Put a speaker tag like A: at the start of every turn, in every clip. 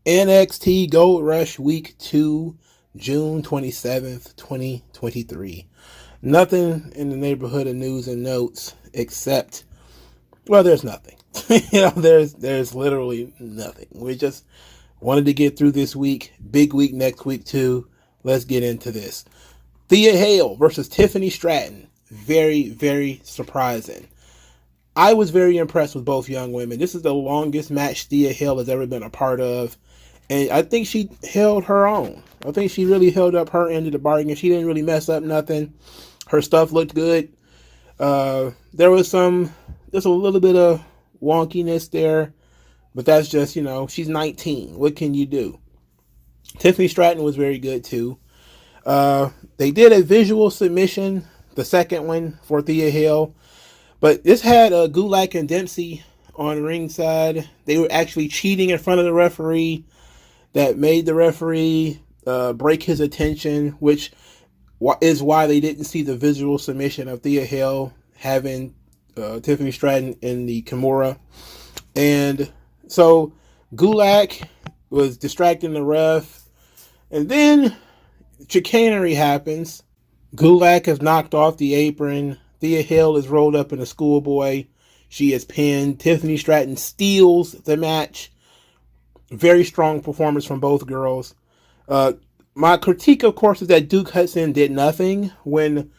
A: NXT Gold Rush Week 2, June 27th, 2023. Nothing in the neighborhood of news and notes except, well, there's nothing. There's literally nothing. We just wanted to get through this week. Big week next week, too. Let's get into this. Thea Hale versus Tiffany Stratton. Very, very surprising. I was very impressed with both young women. This is the longest match Thea Hale has ever been a part of. And I think she held her own. I think she really held up her end of the bargain. She didn't really mess up nothing. Her stuff looked good. There was just a little bit of wonkiness there. But that's just, she's 19. What can you do? Tiffany Stratton was very good, too. They did a visual submission, the second one, for Thea Hale. But this had Gulak and Dempsey on ringside. They were actually cheating in front of the referee. That made the referee break his attention, which is why they didn't see the visual submission of Thea Hale having Tiffany Stratton in the Kimura. And so Gulak was distracting the ref. And then chicanery happens. Gulak is knocked off the apron. Thea Hale is rolled up in a schoolboy. She is pinned. Tiffany Stratton steals the match. Very strong performance from both girls. My critique, of course, is that Duke Hudson did nothing when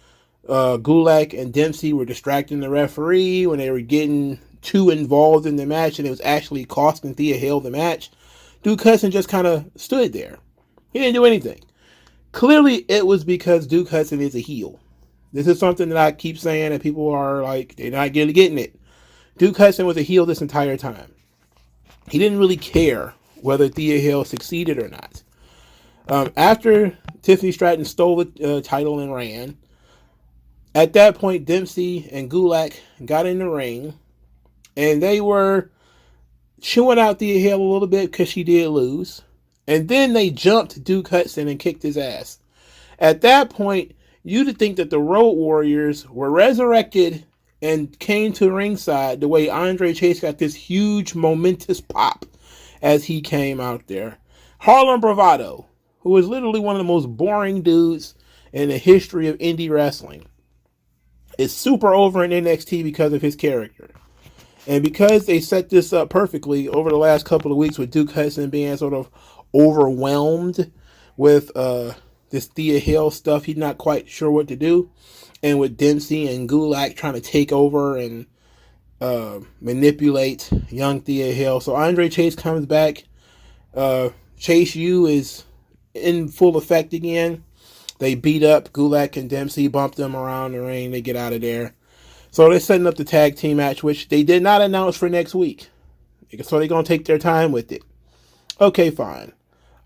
A: Gulak and Dempsey were distracting the referee, when they were getting too involved in the match, and it was actually costing Thea Hale the match. Duke Hudson just kind of stood there. He didn't do anything. Clearly, it was because Duke Hudson is a heel. This is something that I keep saying, and people are like, they're not getting it. Duke Hudson was a heel this entire time. He didn't really care whether Thea Hale succeeded or not. After Tiffany Stratton stole the title and ran, at that point, Dempsey and Gulak got in the ring, and they were chewing out Thea Hale a little bit because she did lose. And then they jumped Duke Hudson and kicked his ass. At that point, you'd think that the Road Warriors were resurrected and came to ringside the way Andre Chase got this huge, momentous pop as he came out there. Harlem Bravado, who was literally one of the most boring dudes in the history of indie wrestling, is super over in NXT because of his character. And because they set this up perfectly over the last couple of weeks with Duke Hudson being sort of overwhelmed with this Thea Hale stuff, he's not quite sure what to do. And with Dempsey and Gulak trying to take over and manipulate young Thea Hale. So Andre Chase comes back. Chase U is in full effect again. They beat up Gulak and Dempsey, bump them around the ring. They get out of there. So they're setting up the tag team match, which they did not announce for next week. So they're going to take their time with it. Okay, fine.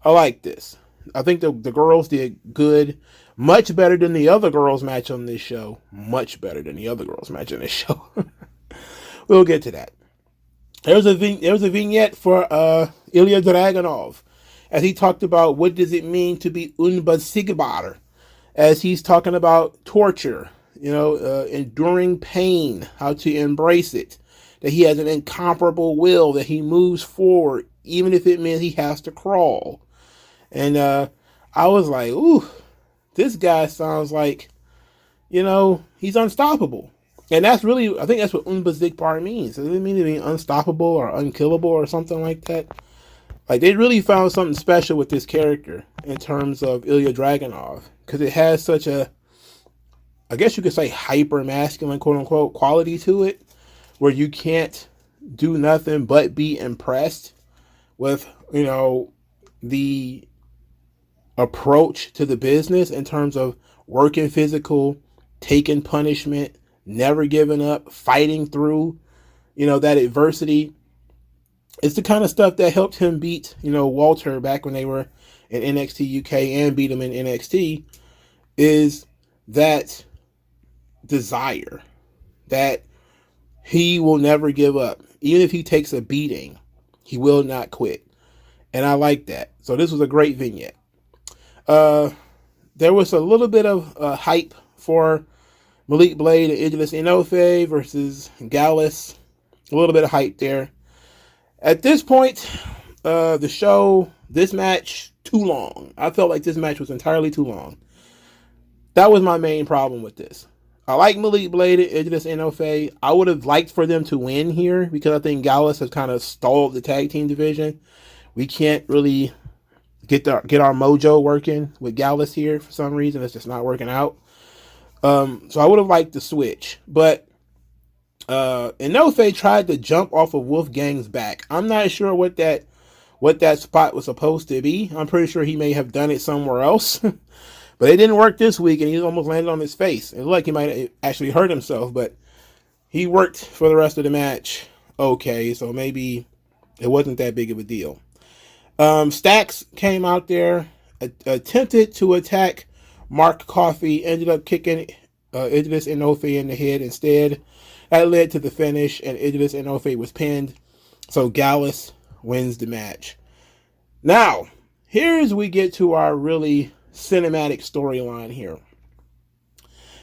A: I like this. I think the girls did good. Much better than the other girls match on this show. Much better than the other girls match on this show. We'll get to that. There was a vignette for Ilya Dragunov as he talked about what does it mean to be unbesiegbar, as he's talking about torture, enduring pain, how to embrace it, that he has an incomparable will, that he moves forward, even if it means he has to crawl. And I was like, ooh, this guy sounds like, he's unstoppable. And that's really, I think that's what unbesiegbar means. Does it mean to be unstoppable or unkillable or something like that? Like, they really found something special with this character in terms of Ilya Dragunov, because it has such a, I guess you could say, hyper masculine, quote unquote, quality to it, where you can't do nothing but be impressed with, the approach to the business in terms of working physical, taking punishment, never giving up, fighting through, that adversity. It's the kind of stuff that helped him beat, Walter back when they were in NXT UK and beat him in NXT, is that desire that he will never give up. Even if he takes a beating, he will not quit. And I like that. So this was a great vignette. There was a little bit of hype for Malik Blade and Idris Inoue versus Gallus. A little bit of hype there. At this point, the show, this match, too long. I felt like this match was entirely too long. That was my main problem with this. I like Malik Blade and Idris Enofe. I would have liked for them to win here because I think Gallus has kind of stalled the tag team division. We can't really get our mojo working with Gallus here for some reason. It's just not working out. So I would have liked the switch, but Enofe tried to jump off of Wolfgang's back. I'm not sure what that spot was supposed to be. I'm pretty sure he may have done it somewhere else. But it didn't work this week, and he almost landed on his face. It looked like he might have actually hurt himself, but he worked for the rest of the match okay, so maybe it wasn't that big of a deal. Stax came out there, attempted to attack Mark Coffey, ended up kicking Idris Enofe in the head instead. That led to the finish, and Idris Enofe was pinned, so Gallus wins the match. Now, here's we get to our really cinematic storyline here.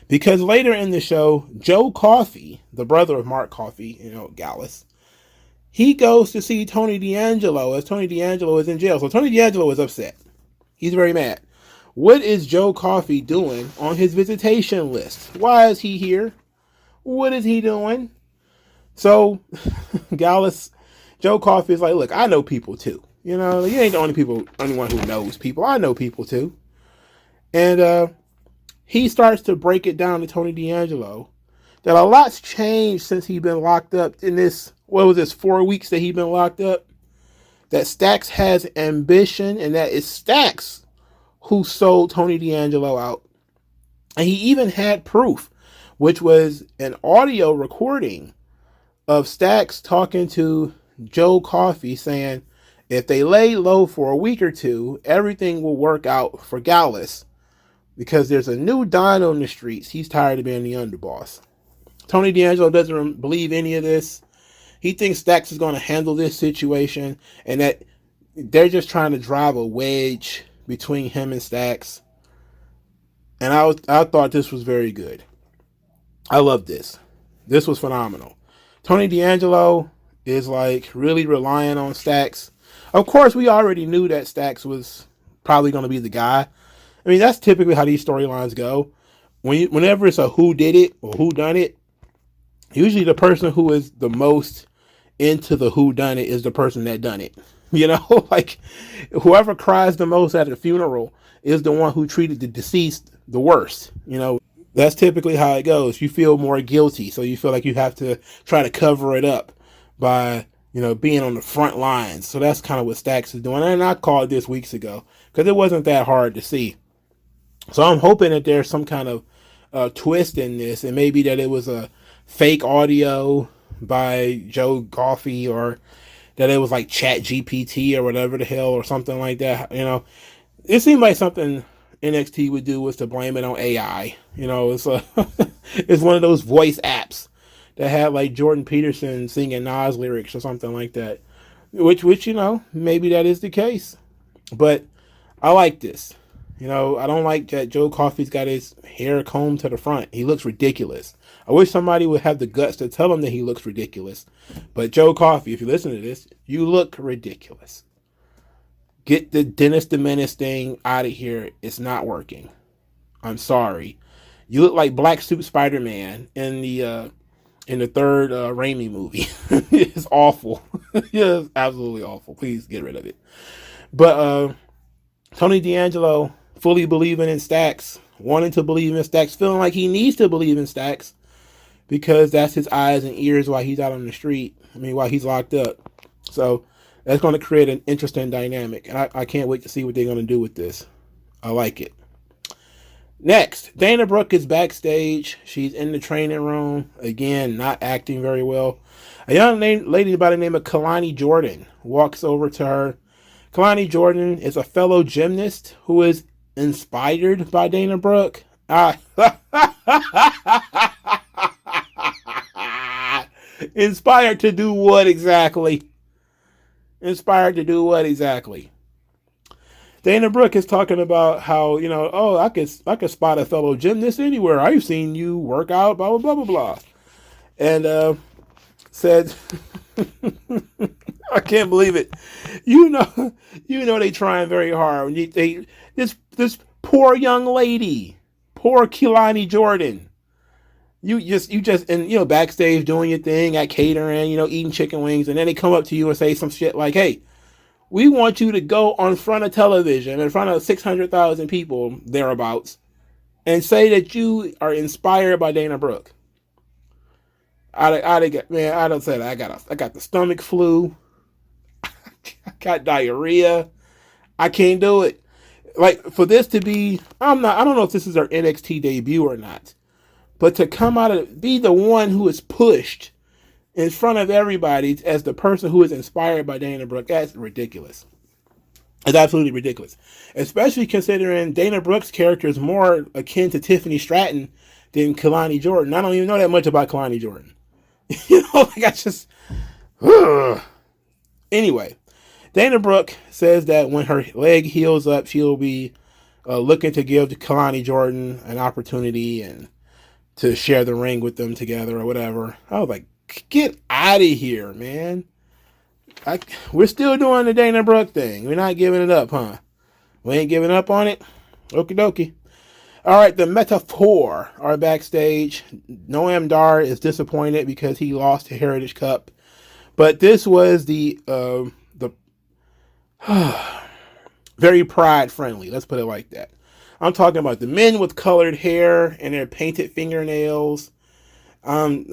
A: Because later in the show, Joe Coffey, the brother of Mark Coffey, Gallus, he goes to see Tony D'Angelo as Tony D'Angelo is in jail. So Tony D'Angelo is upset. He's very mad. What is Joe Coffey doing on his visitation list? Why is he here? What is he doing? So Joe Coffey is like, look, I know people too. You ain't the only one who knows people. I know people too. And he starts to break it down to Tony D'Angelo that a lot's changed since he's been locked up in this, 4 weeks that he's been locked up? That Stax has ambition, and that it's Stax who sold Tony D'Angelo out. And he even had proof, which was an audio recording of Stax talking to Joe Coffey saying, if they lay low for a week or two, everything will work out for Gallus. Because there's a new Don on the streets. He's tired of being the underboss. Tony D'Angelo doesn't believe any of this. He thinks Stax is going to handle this situation, and that they're just trying to drive a wedge between him and Stax. And I thought this was very good. I love this. This was phenomenal. Tony D'Angelo is like really relying on Stax. Of course, we already knew that Stax was probably going to be the guy. I mean, that's typically how these storylines go. Whenever it's a who did it or who done it, usually the person who is the most into the who done it is the person that done it. Like whoever cries the most at a funeral is the one who treated the deceased the worst. That's typically how it goes. You feel more guilty, so you feel like you have to try to cover it up by being on the front lines. So that's kind of what Stax is doing. And I called this weeks ago because it wasn't that hard to see. So I'm hoping that there's some kind of twist in this, and maybe that it was a fake audio by Joe Coffey, or that it was like Chat GPT or whatever the hell, or something like that. It seemed like something NXT would do was to blame it on AI. It's it's one of those voice apps that had like Jordan Peterson singing Nas lyrics or something like that. Which maybe that is the case. But I like this. I don't like that Joe Coffey's got his hair combed to the front. He looks ridiculous. I wish somebody would have the guts to tell him that he looks ridiculous. But Joe Coffey, if you listen to this, you look ridiculous. Get the Dennis the Menace thing out of here. It's not working. I'm sorry. You look like Black Suit Spider-Man in the third Raimi movie. It's awful. It's absolutely awful. Please get rid of it. But Tony D'Angelo fully believing in Stax, wanting to believe in Stax, feeling like he needs to believe in Stax because that's his eyes and ears while he's out on the street. While he's locked up. So that's going to create an interesting dynamic. And I can't wait to see what they're going to do with this. I like it. Next, Dana Brooke is backstage. She's in the training room. Again, not acting very well. A young lady by the name of Kalani Jordan walks over to her. Kalani Jordan is a fellow gymnast who is inspired by Dana Brooke. Inspired to do what exactly? Inspired to do what exactly? Dana Brooke is talking about how, I could spot a fellow gymnast anywhere. I've seen you work out, blah, blah, blah, blah, blah. And said, I can't believe it. You know, they trying very hard. This poor young lady, poor Kehlani Jordan. You just and backstage doing your thing at catering, eating chicken wings, and then they come up to you and say some shit like, "Hey, we want you to go on front of television, in front of 600,000 people thereabouts, and say that you are inspired by Dana Brooke." I don't say that. I got the stomach flu. I got diarrhea. I can't do it. Like, for this to be, I don't know if this is her NXT debut or not, but to come out of, be the one who is pushed in front of everybody as the person who is inspired by Dana Brooke, that's ridiculous. It's absolutely ridiculous. Especially considering Dana Brooke's character is more akin to Tiffany Stratton than Kehlani Jordan. I don't even know that much about Kehlani Jordan. Like, I just, anyway. Dana Brooke says that when her leg heals up, she'll be looking to give Kehlani Jordan an opportunity and to share the ring with them together or whatever. I was like, get out of here, man. We're still doing the Dana Brooke thing. We're not giving it up, huh? We ain't giving up on it? Okie dokie. All right, the Metaphor are backstage. Noam Dar is disappointed because he lost the Heritage Cup. But this was the very pride friendly. Let's put it like that. I'm talking about the men with colored hair and their painted fingernails. Moving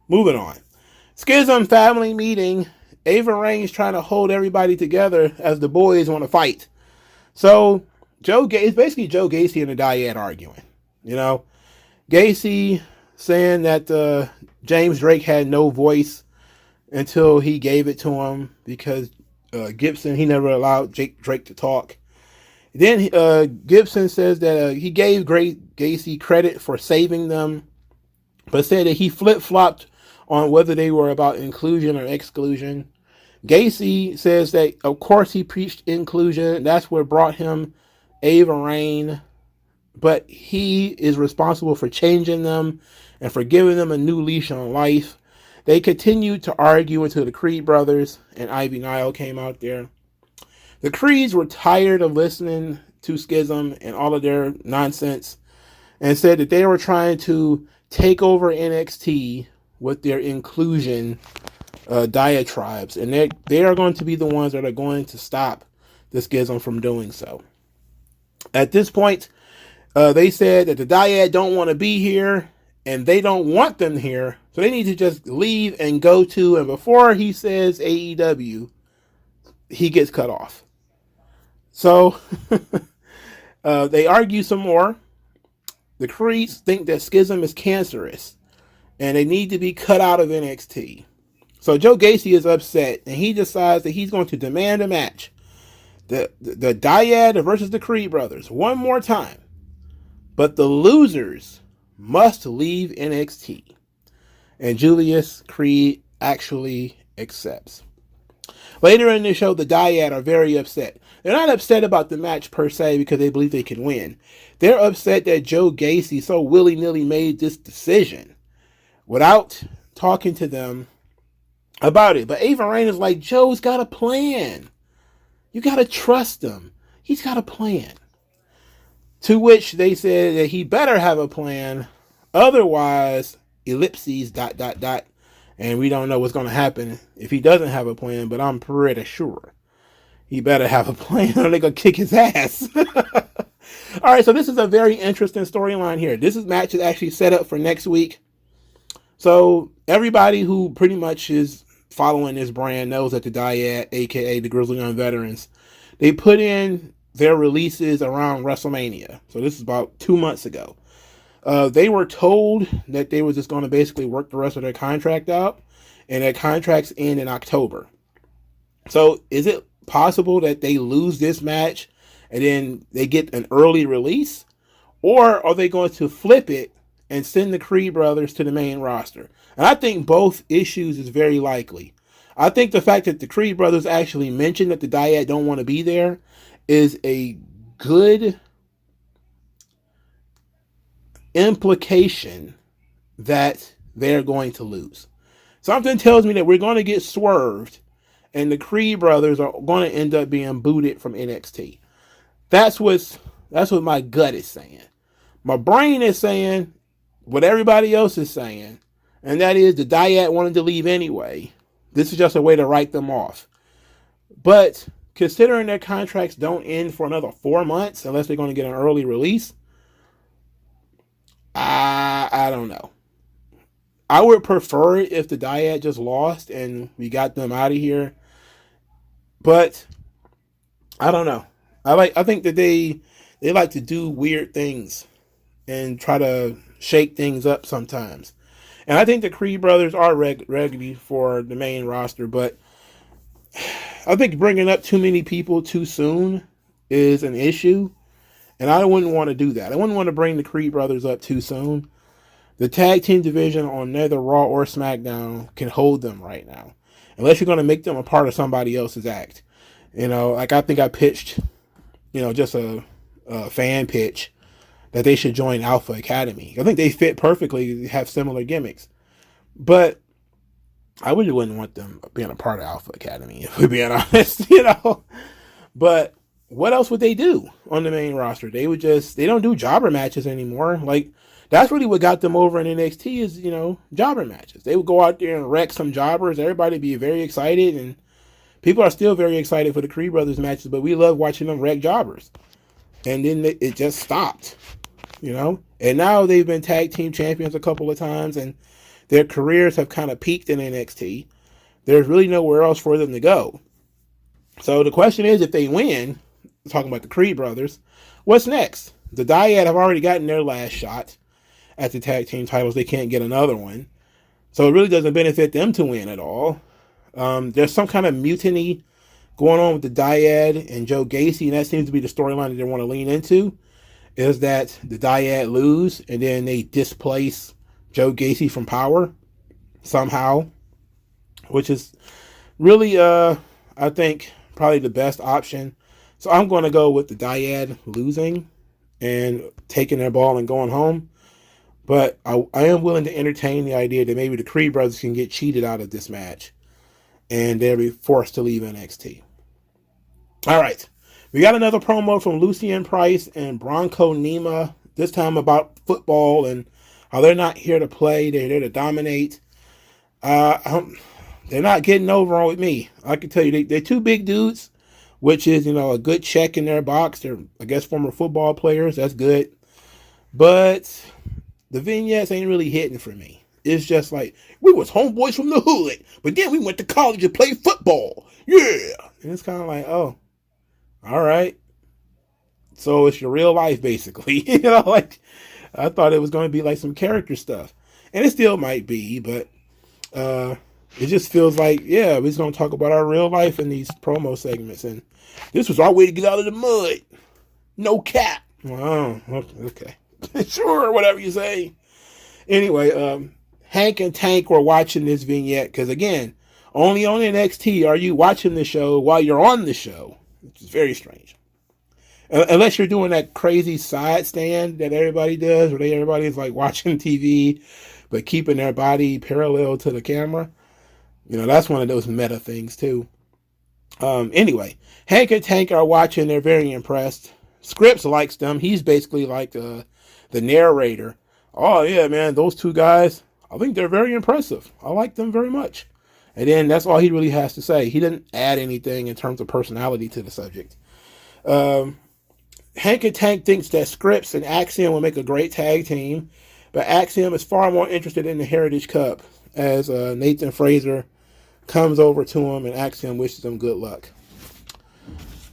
A: on. Schism family meeting. Ava Rain's trying to hold everybody together as the boys want to fight. So it's basically Joe Gacy and the Dyad arguing. Gacy saying that James Drake had no voice until he gave it to him because Gibson, he never allowed Drake to talk. Then Gibson says that he gave Gacy credit for saving them, but said that he flip-flopped on whether they were about inclusion or exclusion. Gacy says that, of course, he preached inclusion. That's what brought him Ava Rain, but he is responsible for changing them and for giving them a new leash on life. They continued to argue until the Creed brothers and Ivy Nile came out there. The Creeds were tired of listening to Schism and all of their nonsense and said that they were trying to take over NXT with their inclusion diatribes. And they are going to be the ones that are going to stop the Schism from doing so. At this point, they said that the Dyad don't want to be here and they don't want them here. So they need to just leave and go to, and before he says AEW, he gets cut off. So they argue some more. The Creeds think that Schism is cancerous and they need to be cut out of NXT. So Joe Gacy is upset and he decides that he's going to demand a match. The Dyad versus the Creed brothers one more time. But the losers must leave NXT. And Julius Creed actually accepts. Later in the show, the Dyad are very upset. They're not upset about the match per se because they believe they can win. They're upset that Joe Gacy so willy-nilly made this decision without talking to them about it. But Ava Rain is like, Joe's got a plan. You got to trust him. He's got a plan. To which they said that he better have a plan. Otherwise, ellipses, ... And we don't know what's going to happen if he doesn't have a plan, but I'm pretty sure he better have a plan or they're going to kick his ass. All right, so this is a very interesting storyline here. This match is actually set up for next week. So everybody who pretty much is following this brand knows that the Dyad, a.k.a. the Grizzly Young Veterans, they put in their releases around WrestleMania. So this is about 2 months ago. They were told that they were just going to basically work the rest of their contract out, and their contracts end in October. So is it possible that they lose this match and then they get an early release? Or are they going to flip it and send the Creed brothers to the main roster? And I think both issues is very likely. I think the fact that the Creed brothers actually mentioned that the Dyad don't want to be there is a good implication that they're going to lose. Something tells me that we're going to get swerved and the Creed brothers are going to end up being booted from NXT. That's what my gut is saying. My brain is saying what everybody else is saying, and that is the Dyad wanted to leave anyway. This is just a way to write them off. But considering their contracts don't end for another 4 months unless they're going to get an early release, I don't know. I would prefer it if the Dyad just lost and we got them out of here. But I don't know. I think that they like to do weird things and try to shake things up sometimes. And I think the Creed brothers are ready for the main roster, but I think bringing up too many people too soon is an issue, and I wouldn't want to do that. I wouldn't want to bring the Creed brothers up too soon. The tag team division on neither Raw or SmackDown can hold them right now, unless you're going to make them a part of somebody else's act. Like I think I pitched, just a fan pitch that they should join Alpha Academy. I think they fit perfectly, have similar gimmicks. But I really wouldn't want them being a part of Alpha Academy, if we're being honest, But what else would they do on the main roster? They don't do jobber matches anymore. Like, that's really what got them over in NXT is, jobber matches. They would go out there and wreck some jobbers. Everybody would be very excited, and people are still very excited for the Creed brothers matches, but we love watching them wreck jobbers. And then it just stopped. And now they've been tag team champions a couple of times, and their careers have kind of peaked in NXT. There's really nowhere else for them to go. So the question is, if they win, talking about the Creed brothers, what's next? The Dyad have already gotten their last shot at the tag team titles. They can't get another one. So it really doesn't benefit them to win at all. There's some kind of mutiny going on with the Dyad and Joe Gacy, and that seems to be the storyline that they want to lean into. Is that the Dyad lose and then they displace Joe Gacy from Power somehow, which is really, I think, probably the best option. So I'm going to go with the Dyad losing and taking their ball and going home. But I am willing to entertain the idea that maybe the Creed brothers can get cheated out of this match and they'll be forced to leave NXT. All right. We got another promo from Lucien Price and Bronco Nima, this time about football and how they're not here to play, they're here to dominate. They're not getting over on with me. I can tell you, they're two big dudes, which is, a good check in their box. They're, I guess, former football players. That's good. But the vignettes ain't really hitting for me. It's just like, we was homeboys from the hood, but then we went to college and played football. Yeah. And it's kind of like, oh. All right. So it's your real life, basically. I thought it was going to be like some character stuff. And it still might be, but it just feels like, yeah, we're just going to talk about our real life in these promo segments. And this was our way to get out of the mud. No cap. Oh, okay. Sure, whatever you say. Anyway, Hank and Tank were watching this vignette because, again, only on NXT are you watching the show while you're on the show. Which is very strange. Unless you're doing that crazy side stand that everybody does, where everybody's like watching TV, but keeping their body parallel to the camera. That's one of those meta things too. Anyway, Hank and Tank are watching. They're very impressed. Scripps likes them. He's basically like the narrator. Oh yeah, man, those two guys, I think they're very impressive. I like them very much. And then that's all he really has to say. He didn't add anything in terms of personality to the subject. Hank and Tank thinks that Scripps and Axiom will make a great tag team, but Axiom is far more interested in the Heritage Cup as Nathan Fraser comes over to him and Axiom wishes him good luck.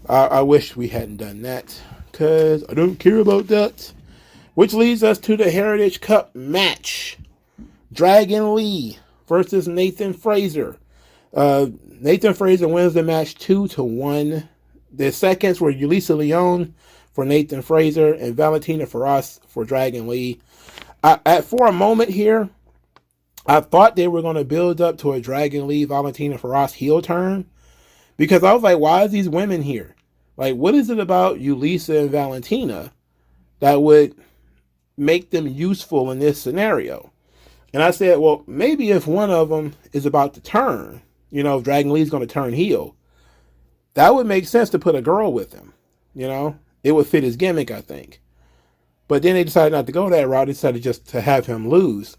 A: I wish we hadn't done that because I don't care about that. Which leads us to the Heritage Cup match. Dragon Lee versus Nathan Fraser. Nathan Fraser wins the match 2-1. The seconds were Yulisa Leon for Nathan Fraser and Valentina Feroz for Dragon Lee. For a moment here, I thought they were going to build up to a Dragon Lee Valentina Feroz heel turn because I was like, why is these women here? Like, what is it about Yulisa and Valentina that would make them useful in this scenario? And I said, well, maybe if one of them is about to turn, if Dragon Lee's going to turn heel, that would make sense to put a girl with him. It would fit his gimmick, I think. But then they decided not to go that route. They decided just to have him lose.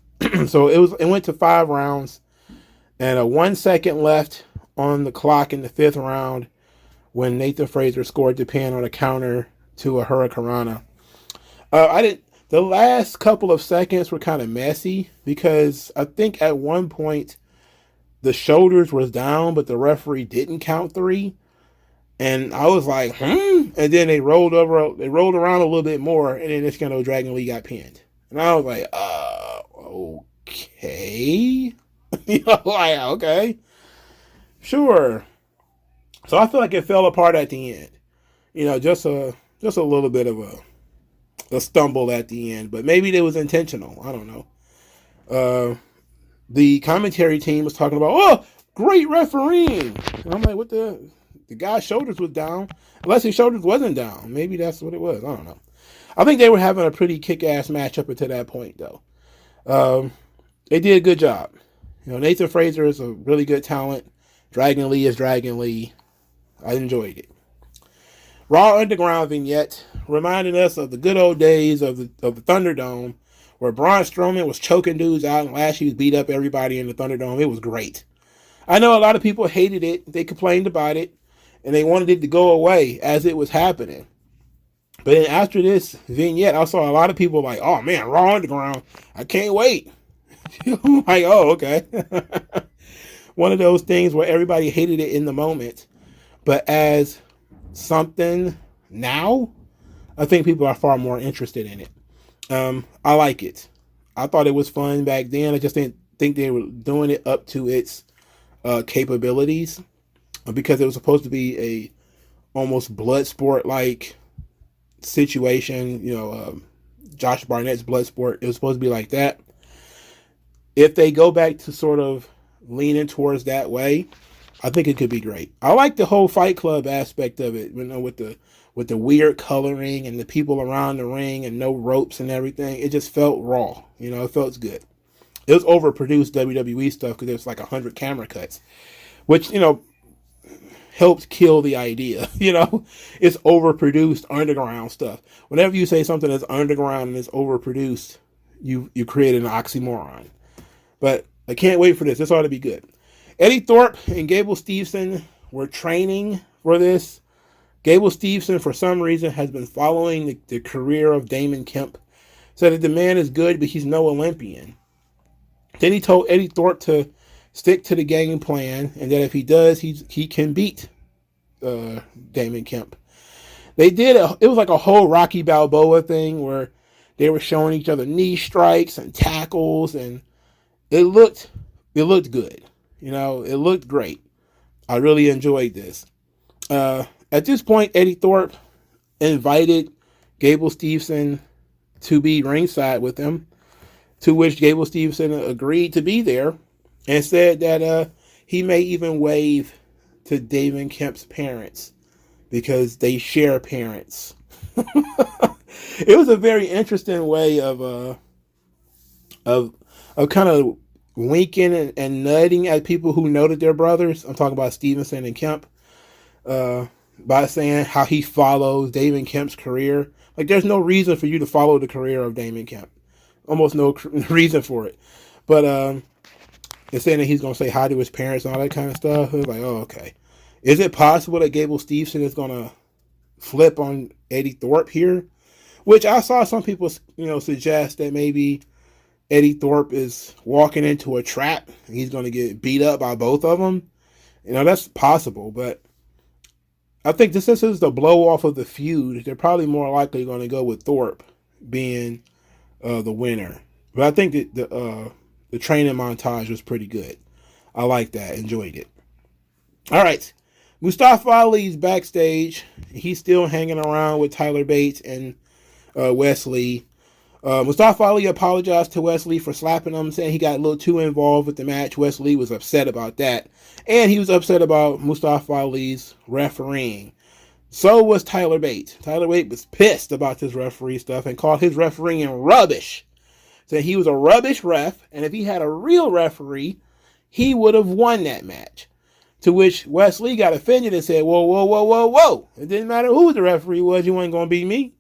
A: So it went to 5 rounds, and 1 second left on the clock in the 5th round when Nathan Frazer scored the pin on a counter to a Hurricanrana. The last couple of seconds were kind of messy because I think at one point the shoulders was down, but the referee didn't count 3. And I was like, And then they rolled around a little bit more, and then this Dragon Lee got pinned. And I was like, okay. Okay. Sure. So I feel like it fell apart at the end. Just a little bit of a stumble at the end, but maybe it was intentional. I don't know. The commentary team was talking about, great refereeing. And I'm like, what the guy's shoulders was down. Unless his shoulders wasn't down. Maybe that's what it was. I don't know. I think they were having a pretty kick-ass match up until that point, though. They did a good job. Nathan Frazer is a really good talent. Dragon Lee is Dragon Lee. I enjoyed it. Raw Underground vignette reminding us of the good old days of the Thunderdome, where Braun Strowman was choking dudes out and Lashley was beat up everybody in the Thunderdome. It was great. I know a lot of people hated it. They complained about it, and they wanted it to go away as it was happening. But then after this vignette, I saw a lot of people like, oh man, Raw Underground, I can't wait. I'm like, oh, okay. One of those things where everybody hated it in the moment, but as something now, I think people are far more interested in it. I like it. I thought it was fun back then. I just didn't think they were doing it up to its capabilities, because it was supposed to be a almost blood sport like situation. Josh Barnett's blood sport. It was supposed to be like that. If they go back to sort of leaning towards that way, I think it could be great. I like the whole Fight Club aspect of it, with the weird coloring and the people around the ring and no ropes and everything. It just felt raw. It felt good. It was overproduced WWE stuff because there's like 100 camera cuts, which, helped kill the idea. It's overproduced underground stuff. Whenever you say something that's underground and is overproduced, you create an oxymoron. But I can't wait for this. This ought to be good. Eddie Thorpe and Gable Steveson were training for this. Gable Steveson, for some reason, has been following the career of Damon Kemp. Said that the man is good, but he's no Olympian. Then he told Eddie Thorpe to stick to the game plan, and that if he does, he can beat Damon Kemp. It was like a whole Rocky Balboa thing where they were showing each other knee strikes and tackles, and it looked good. It looked great. I really enjoyed this. At this point, Eddie Thorpe invited Gable Steveson to be ringside with him, to which Gable Steveson agreed to be there and said that he may even wave to Damon Kemp's parents because they share parents. It was a very interesting way of kind of winking and nutting at people who know that they're brothers. I'm talking about Stevenson and Kemp, by saying how he follows Damon Kemp's career. Like, there's no reason for you to follow the career of Damon Kemp. Almost no reason for it. But they're saying that he's going to say hi to his parents and all that kind of stuff. It was like, oh, okay. Is it possible that Gable Steveson is going to flip on Eddie Thorpe here? Which I saw some people, suggest that maybe Eddie Thorpe is walking into a trap and he's going to get beat up by both of them. That's possible, but I think this is the blow off of the feud. They're probably more likely going to go with Thorpe being the winner. But I think that the training montage was pretty good. I like that. Enjoyed it. All right. Mustafa Ali's backstage. He's still hanging around with Tyler Bates and Wesley. Mustafa Ali apologized to Wesley for slapping him, saying he got a little too involved with the match. Wesley was upset about that. And he was upset about Mustafa Ali's refereeing. So was Tyler Bate. Tyler Bate was pissed about this referee stuff and called his refereeing rubbish. Said he was a rubbish ref, and if he had a real referee, he would have won that match. To which Wesley got offended and said, whoa, whoa, whoa, whoa, whoa. It didn't matter who the referee was, you weren't going to beat me.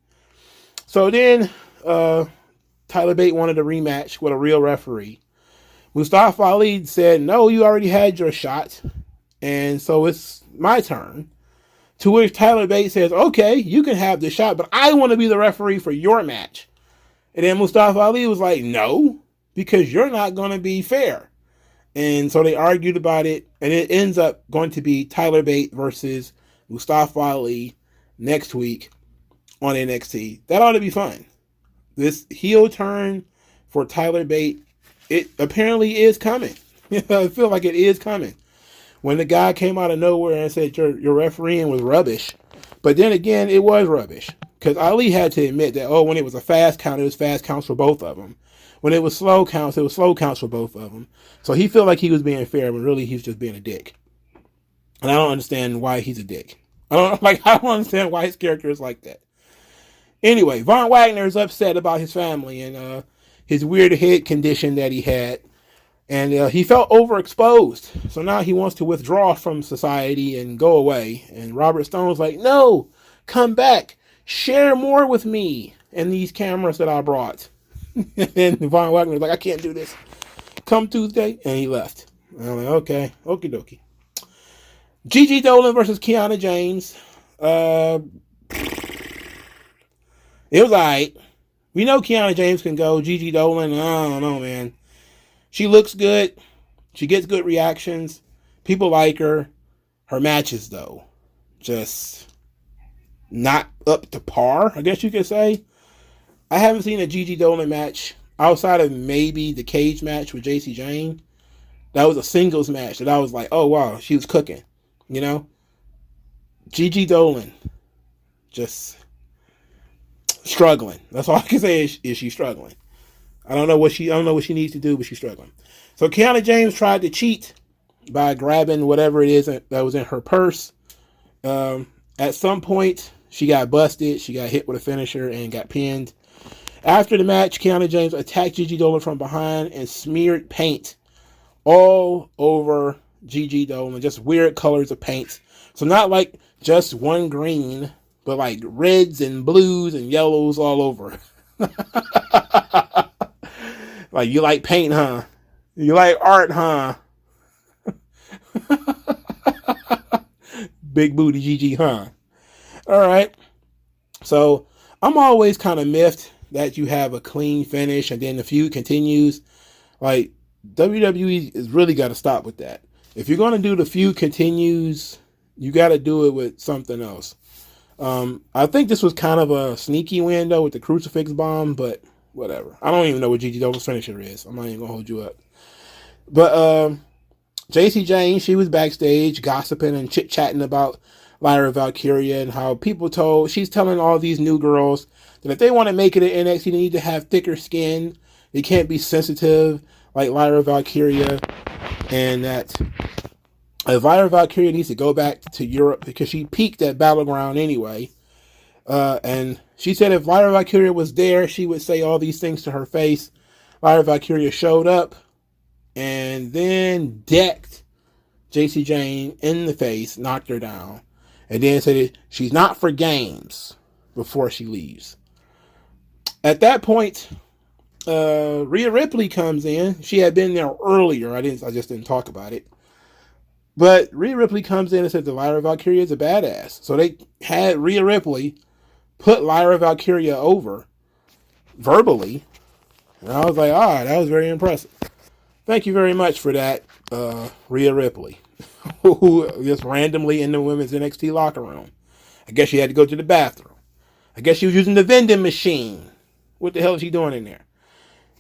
A: So then Tyler Bate wanted a rematch with a real referee. Mustafa Ali said, no, you already had your shot, and so it's my turn. To which Tyler Bate says, okay, you can have the shot, but I want to be the referee for your match. And then Mustafa Ali was like, no, because you're not going to be fair. And so they argued about it, and it ends up going to be Tyler Bate versus Mustafa Ali next week on NXT. That ought to be fun. This heel turn for Tyler Bate, it apparently is coming. I feel like it is coming. When the guy came out of nowhere and said your refereeing was rubbish. But then again, it was rubbish. Because Ali had to admit that, when it was a fast count, it was fast counts for both of them. When it was slow counts, it was slow counts for both of them. So he felt like he was being fair, when really he's just being a dick. And I don't understand why he's a dick. I don't understand why his character is like that. Anyway, Von Wagner is upset about his family and his weird head condition that he had. And he felt overexposed. So now he wants to withdraw from society and go away. And Robert Stone's like, no, come back. Share more with me and these cameras that I brought. And Von Wagner's like, I can't do this. Come Tuesday. And he left. And I'm like, okay, okie dokie. Gigi Dolan versus Kiana James. It was alright. We know Kiana James can go. Gigi Dolan, I don't know, man. She looks good. She gets good reactions. People like her. Her matches, though, just not up to par, I guess you could say. I haven't seen a Gigi Dolan match outside of maybe the cage match with JC Jane. That was a singles match that I was like, oh, wow, she was cooking, you know? Gigi Dolan, just struggling. That's all I can say is she's struggling. I don't know what she needs to do, but she's struggling. So Kiana James tried to cheat by grabbing whatever it is that was in her purse. At some point, she got busted. She got hit with a finisher and got pinned. After the match, Kiana James attacked Gigi Dolan from behind and smeared paint all over Gigi Dolan. Just weird colors of paint. So not like just one green, but like reds and blues and yellows all over. Like, you like paint, huh? You like art, huh? Big booty Gigi, huh? All right. So I'm always kind of miffed that you have a clean finish and then the feud continues. Like, WWE has really got to stop with that. If you're going to do the feud continues, you got to do it with something else. I think this was kind of a sneaky win, though, with the crucifix bomb, but whatever. I don't even know what Gigi Dolan's finisher is. I'm not even going to hold you up. But JC Jane, she was backstage gossiping and chit-chatting about Lyra Valkyria and how she's telling all these new girls that if they want to make it at NXT, they need to have thicker skin. They can't be sensitive like Lyra Valkyria. And that Lyra Valkyria needs to go back to Europe because she peaked at Battleground anyway. And she said if Lyra Valkyria was there, she would say all these things to her face. Lyra Valkyria showed up and then decked JC Jane in the face, knocked her down, and then said she's not for games before she leaves. At that point, Rhea Ripley comes in. She had been there earlier. I just didn't talk about it. But Rhea Ripley comes in and says that Lyra Valkyria is a badass. So they had Rhea Ripley put Lyra Valkyria over verbally. And I was like, that was very impressive. Thank you very much for that, Rhea Ripley, who just randomly in the women's NXT locker room. I guess she had to go to the bathroom. I guess she was using the vending machine. What the hell is she doing in there?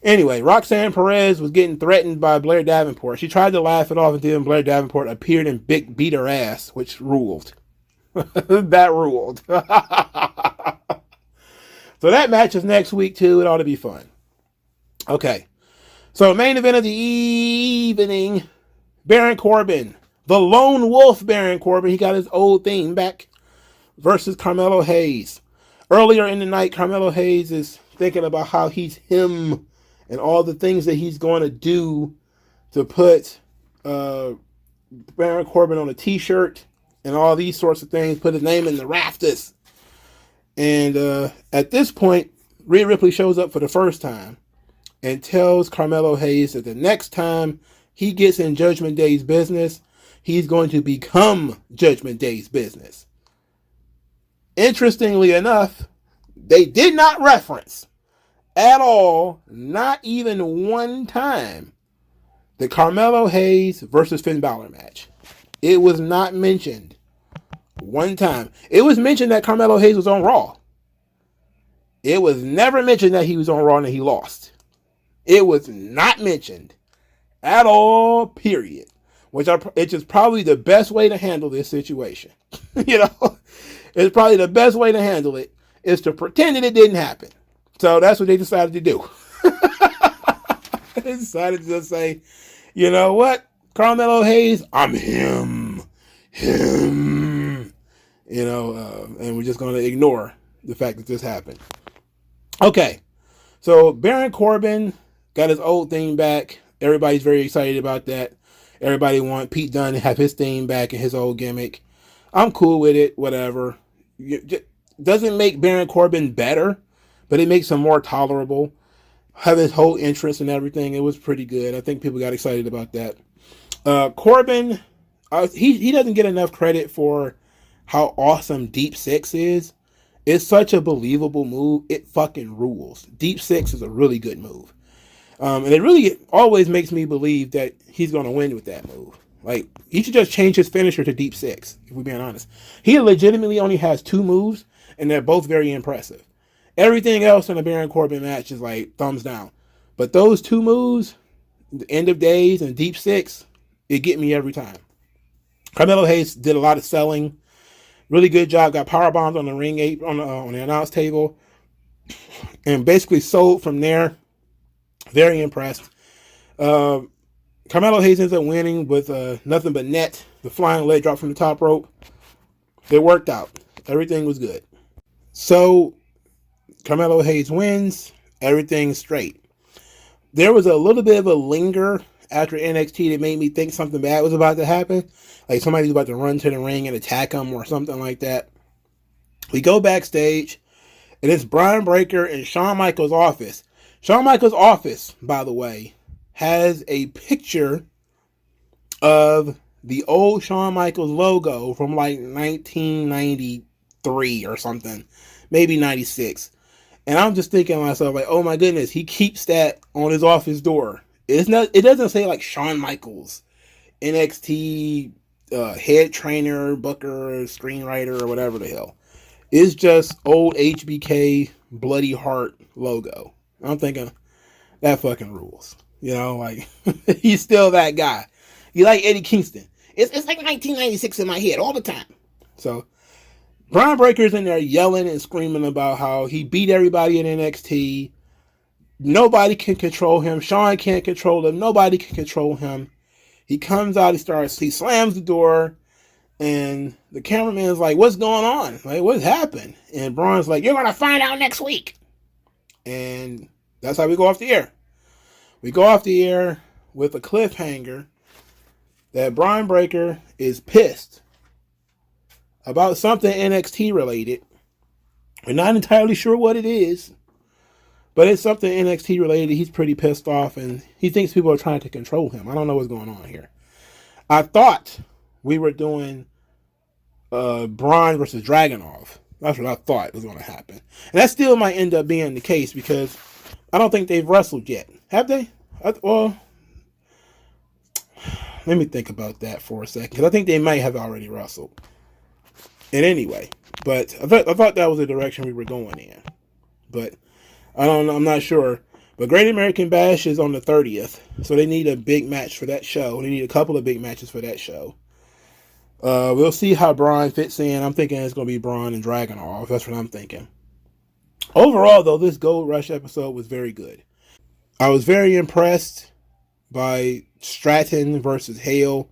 A: Anyway, Roxanne Perez was getting threatened by Blair Davenport. She tried to laugh it off until Blair Davenport appeared and beat her ass, which ruled. That ruled. So that match is next week, too. It ought to be fun. Okay. So main event of the evening, Baron Corbin. The Lone Wolf Baron Corbin. He got his old theme back. versus Carmelo Hayes. Earlier in the night, Carmelo Hayes is thinking about how he's him and all the things that he's going to do to put Baron Corbin on a t-shirt and all these sorts of things, put his name in the rafters. And at this point, Rhea Ripley shows up for the first time and tells Carmelo Hayes that the next time he gets in Judgment Day's business, he's going to become Judgment Day's business. Interestingly enough, they did not reference at all, not even one time, the Carmelo Hayes versus Finn Balor match. It was not mentioned one time. It was mentioned that Carmelo Hayes was on Raw. It was never mentioned that he was on Raw and he lost. It was not mentioned at all, period. Which is probably the best way to handle this situation. It's probably the best way to handle it is to pretend that it didn't happen. So that's what they decided to do. They decided to just say, you know what, Carmelo Hayes, I'm him. And we're just going to ignore the fact that this happened. Okay, so Baron Corbin got his old theme back. Everybody's very excited about that. Everybody want Pete Dunne to have his theme back and his old gimmick. I'm cool with it, whatever. It doesn't make Baron Corbin better, but it makes him more tolerable. Have his whole entrance and everything. It was pretty good. I think people got excited about that. Corbin, he doesn't get enough credit for how awesome Deep Six is. It's such a believable move. It fucking rules. Deep Six is a really good move. And it always makes me believe that he's going to win with that move. Like, he should just change his finisher to Deep Six, if we're being honest. He legitimately only has 2 moves, and they're both very impressive. Everything else in the Baron Corbin match is like thumbs down. But those 2 moves, the End of Days and Deep Six, it get me every time. Carmelo Hayes did a lot of selling. Really good job. Got power bombs on the ring apron, on the announce table. And basically sold from there. Very impressed. Carmelo Hayes ends up winning with nothing but net. The flying leg drop from the top rope. It worked out. Everything was good. So, Carmelo Hayes wins. Everything's straight. There was a little bit of a linger after NXT that made me think something bad was about to happen. Like somebody was about to run to the ring and attack him or something like that. We go backstage, and it's Brian Breaker in Shawn Michaels' office. Shawn Michaels' office, by the way, has a picture of the old Shawn Michaels logo from like 1993 or something, maybe 96. And I'm just thinking to myself, like, oh my goodness, he keeps that on his office door. It doesn't say like Shawn Michaels, NXT head trainer, booker, screenwriter, or whatever the hell. It's just old HBK Bloody Heart logo. I'm thinking, that fucking rules. Like, he's still that guy. You like Eddie Kingston. It's like 1996 in my head all the time. So, Brian Breaker's in there yelling and screaming about how he beat everybody in NXT. Nobody can control him. Shawn can't control him. Nobody can control him. He comes out, he slams the door, and the cameraman's like, what's going on? Like, what's happened? And Braun's like, you're going to find out next week. And that's how we go off the air. We go off the air with a cliffhanger that Brian Breaker is pissed about something NXT related. We're not entirely sure what it is, but it's something NXT related. He's pretty pissed off, and he thinks people are trying to control him. I don't know what's going on here. I thought we were doing Braun versus Dragunov. That's what I thought was going to happen. And that still might end up being the case because I don't think they've wrestled yet. Have they? Well, let me think about that for a second, because I think they might have already wrestled. And anyway, but I thought that was the direction we were going in. But I don't know. I'm not sure. But Great American Bash is on the 30th, so they need a big match for that show. They need a couple of big matches for that show. We'll see how Braun fits in. I'm thinking it's going to be Braun and Dragunov. That's what I'm thinking. Overall, though, this Gold Rush episode was very good. I was very impressed by Stratton versus Hale.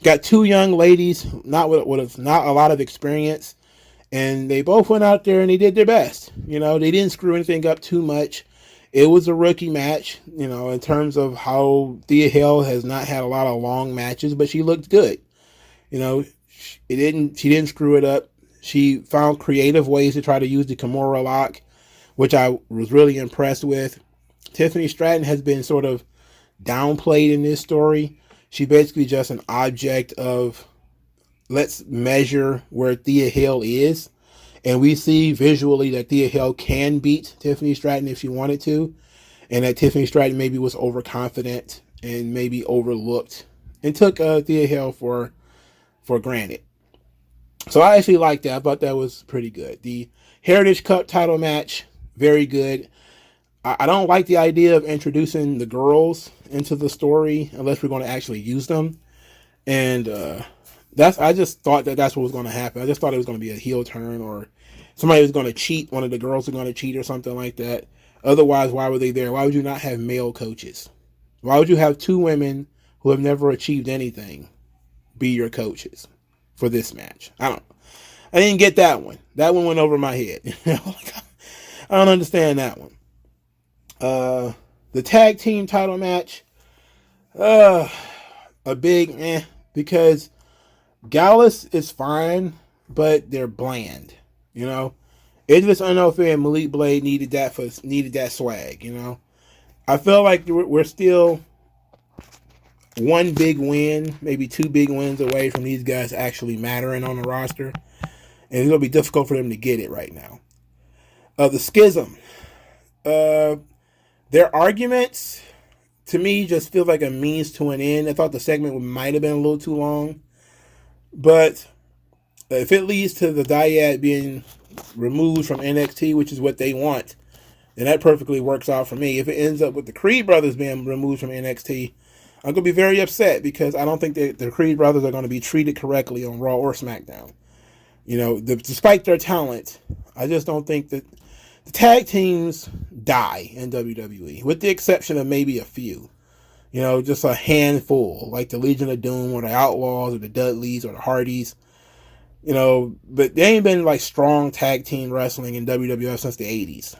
A: Got 2 young ladies, not with not a lot of experience, And they both went out there and they did their best. They didn't screw anything up too much. It was a rookie match, in terms of how Thea Hale has not had a lot of long matches, but she looked good. She didn't screw it up. She found creative ways to try to use the Kimura lock, which I was really impressed with. Tiffany Stratton has been sort of downplayed in this story. She's basically just an object of, let's measure where Thea Hale is. And we see visually that Thea Hale can beat Tiffany Stratton if she wanted to. And that Tiffany Stratton maybe was overconfident and maybe overlooked and took Thea Hale for granted. So I actually liked that. I thought that was pretty good. The Heritage Cup title match, very good. I don't like the idea of introducing the girls into the story unless we're going to actually use them. And I just thought that that's what was going to happen. I just thought it was going to be a heel turn, or somebody was going to cheat. One of the girls was going to cheat or something like that. Otherwise, why were they there? Why would you not have male coaches? Why would you have two women who have never achieved anything be your coaches for this match? I didn't get that one. That one went over my head. I don't understand that one. The tag team title match, a big because Gallus is fine, but they're bland. Idris Unofe and Malik Blade needed that swag. I feel like we're still one big win, maybe two big wins away from these guys actually mattering on the roster, and it's gonna be difficult for them to get it right now. The Schism, their arguments to me just feel like a means to an end. I thought the segment might have been a little too long, but if it leads to the dyad being removed from NXT, which is what they want, then that perfectly works out for me. If it ends up with the Creed brothers being removed from NXT, I'm going to be very upset because I don't think that the Creed brothers are going to be treated correctly on Raw or SmackDown. Despite their talent, I just don't think that the tag teams die in WWE, with the exception of maybe a few. Just a handful, like the Legion of Doom or the Outlaws or the Dudleys or the Hardys. But they ain't been like strong tag team wrestling in WWF since the 80s.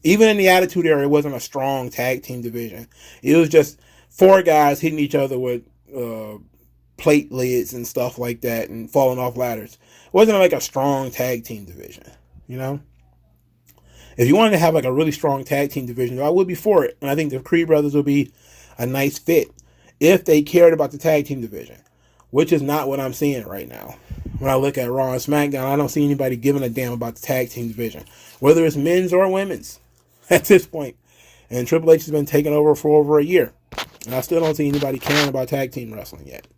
A: Even in the Attitude Era, it wasn't a strong tag team division. It was just four guys hitting each other with plate lids and stuff like that and falling off ladders. It wasn't like a strong tag team division, If you wanted to have like a really strong tag team division, I would be for it. And I think the Creed brothers would be a nice fit if they cared about the tag team division, which is not what I'm seeing right now. When I look at Raw and SmackDown, I don't see anybody giving a damn about the tag team division, whether it's men's or women's at this point. And Triple H has been taking over for over a year. And I still don't see anybody caring about tag team wrestling yet.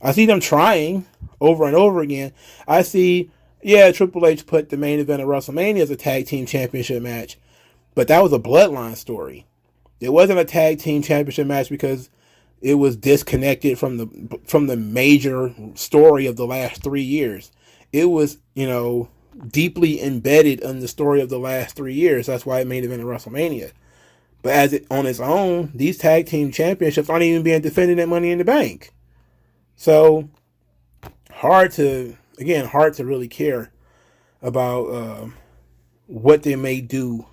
A: I see them trying over and over again. I see, Triple H put the main event of WrestleMania as a tag team championship match, but that was a bloodline story. It wasn't a tag team championship match because it was disconnected from the major story of the last 3 years. It was, deeply embedded in the story of the last 3 years. That's why it made event of WrestleMania. But on its own, these tag team championships aren't even being defended at Money in the Bank. So hard to really care about what they may do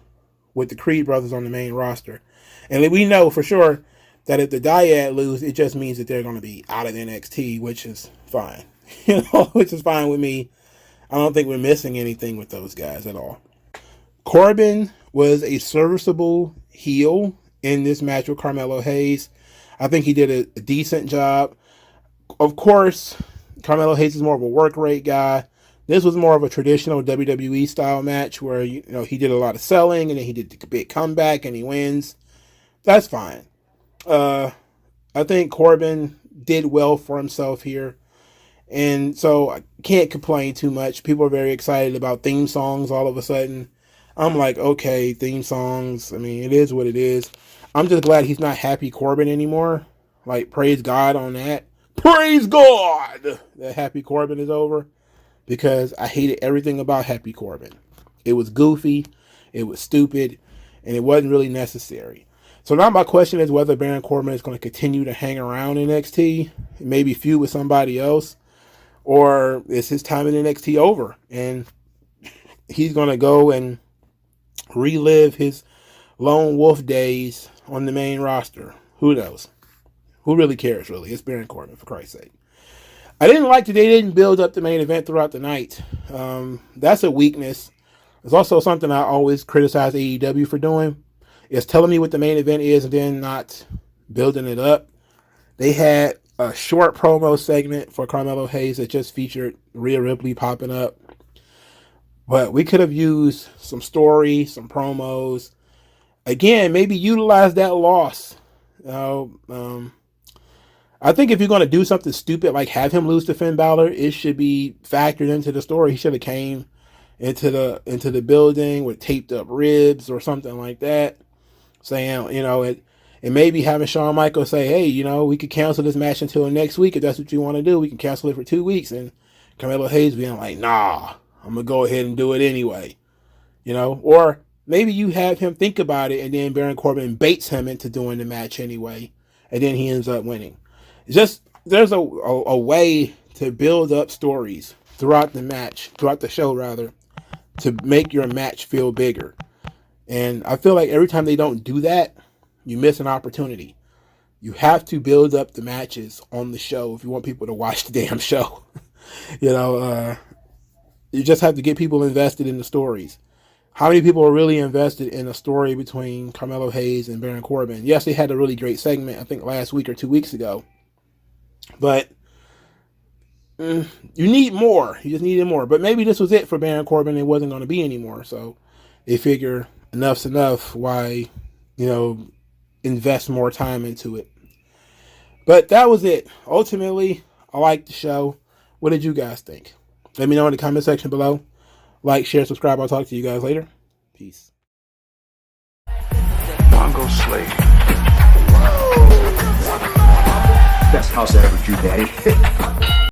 A: with the Creed brothers on the main roster. And we know for sure that if the Dyad lose, it just means that they're going to be out of NXT, which is fine. Which is fine with me. I don't think we're missing anything with those guys at all. Corbin was a serviceable heel in this match with Carmelo Hayes. I think he did a decent job. Of course, Carmelo Hayes is more of a work rate guy. This was more of a traditional WWE style match where he did a lot of selling and then he did the big comeback and he wins. That's fine. I think Corbin did well for himself here. And so I can't complain too much. People are very excited about theme songs all of a sudden. I'm like, okay, theme songs. I mean, it is what it is. I'm just glad he's not Happy Corbin anymore. Like, praise God on that. Praise God that Happy Corbin is over. Because I hated everything about Happy Corbin. It was goofy. It was stupid. And it wasn't really necessary. So now my question is whether Baron Corbin is going to continue to hang around NXT. Maybe feud with somebody else. Or is his time in NXT over? And he's going to go and relive his lone wolf days on the main roster. Who knows? Who really cares, really? It's Baron Corbin, for Christ's sake. I didn't like that they didn't build up the main event throughout the night. That's a weakness. It's also something I always criticize AEW for doing. It's telling me what the main event is and then not building it up. They had a short promo segment for Carmelo Hayes that just featured Rhea Ripley popping up. But we could have used some story, some promos. Again, maybe utilize that loss. I think if you're going to do something stupid like have him lose to Finn Balor, it should be factored into the story. He should have came into the building with taped up ribs or something like that, saying, and maybe having Shawn Michaels say, hey, we could cancel this match until next week if that's what you want to do. We can cancel it for 2 weeks, and Carmelo Hayes being like, nah, I'm gonna go ahead and do it anyway, or maybe you have him think about it and then Baron Corbin baits him into doing the match anyway, and then he ends up winning. It's just there's a way to build up stories throughout the show rather, to make your match feel bigger. And I feel like every time they don't do that, you miss an opportunity. You have to build up the matches on the show if you want people to watch the damn show. You just have to get people invested in the stories. How many people are really invested in a story between Carmelo Hayes and Baron Corbin? Yes, they had a really great segment, I think last week or 2 weeks ago. But you need more. You just needed more. But maybe this was it for Baron Corbin. It wasn't going to be anymore. So they figure enough's enough. Why, invest more time into it. But that was it. Ultimately, I liked the show. What did you guys think? Let me know in the comment section below. Like, share, subscribe. I'll talk to you guys later. Peace.
B: MagMongoSlade. Best house I ever drew, Daddy.